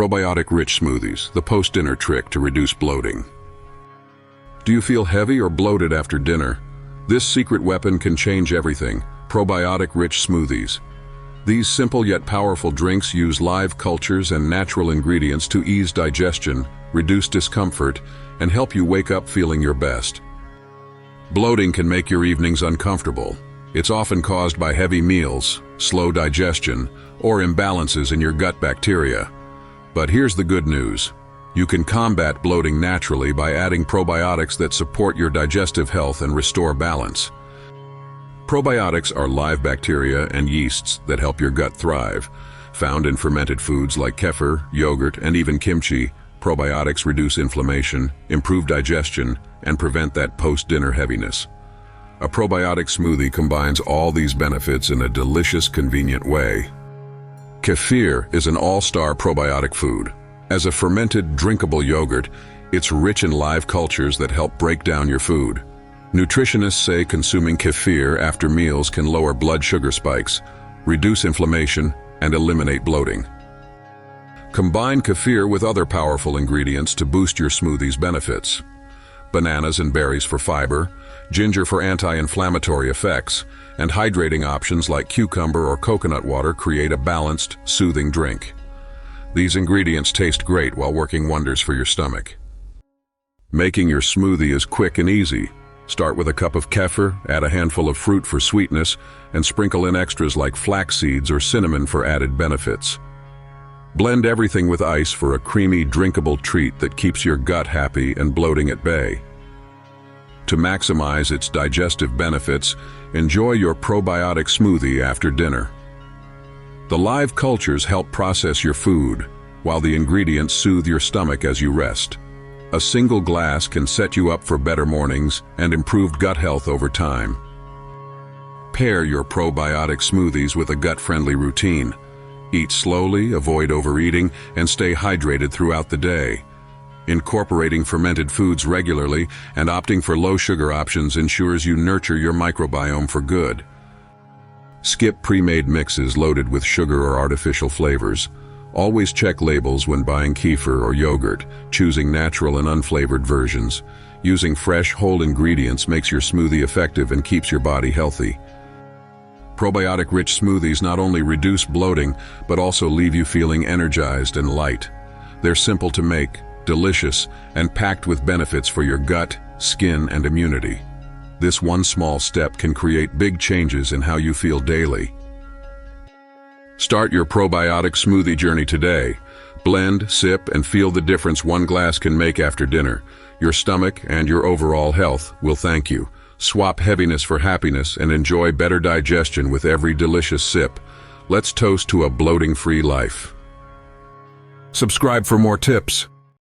Probiotic-Rich Smoothies, the post-dinner trick to reduce bloating. Do you feel heavy or bloated after dinner? This secret weapon can change everything. Probiotic-Rich Smoothies. These simple yet powerful drinks use live cultures and natural ingredients to ease digestion, reduce discomfort, and help you wake up feeling your best. Bloating can make your evenings uncomfortable. It's often caused by heavy meals, slow digestion, or imbalances in your gut bacteria. But here's the good news. You can combat bloating naturally by adding probiotics that support your digestive health and restore balance. Probiotics are live bacteria and yeasts that help your gut thrive. Found in fermented foods like kefir, yogurt, and even kimchi, probiotics reduce inflammation, improve digestion, and prevent that post-dinner heaviness. A probiotic smoothie combines all these benefits in a delicious, convenient way. Kefir is an all-star probiotic food. As a fermented, drinkable yogurt, it's rich in live cultures that help break down your food. Nutritionists say consuming kefir after meals can lower blood sugar spikes, reduce inflammation, and eliminate bloating. Combine kefir with other powerful ingredients to boost your smoothie's benefits. Bananas and berries for fiber, ginger for anti-inflammatory effects, and hydrating options like cucumber or coconut water create a balanced, soothing drink. These ingredients taste great while working wonders for your stomach. Making your smoothie is quick and easy. Start with a cup of kefir, add a handful of fruit for sweetness, and sprinkle in extras like flax seeds or cinnamon for added benefits. Blend everything with ice for a creamy, drinkable treat that keeps your gut happy and bloating at bay. To maximize its digestive benefits, enjoy your probiotic smoothie after dinner. The live cultures help process your food, while the ingredients soothe your stomach as you rest. A single glass can set you up for better mornings and improved gut health over time. Pair your probiotic smoothies with a gut-friendly routine. Eat slowly, avoid overeating, and stay hydrated throughout the day. Incorporating fermented foods regularly and opting for low-sugar options ensures you nurture your microbiome for good. Skip pre-made mixes loaded with sugar or artificial flavors. Always check labels when buying kefir or yogurt, choosing natural and unflavored versions. Using fresh, whole ingredients makes your smoothie effective and keeps your body healthy. Probiotic-rich smoothies not only reduce bloating, but also leave you feeling energized and light. They're simple to make, delicious, and packed with benefits for your gut, skin, and immunity. This one small step can create big changes in how you feel daily. Start your probiotic smoothie journey today. Blend, sip, and feel the difference one glass can make after dinner. Your stomach and your overall health will thank you. Swap heaviness for happiness and enjoy better digestion with every delicious sip. Let's toast to a bloating-free life. Subscribe for more tips.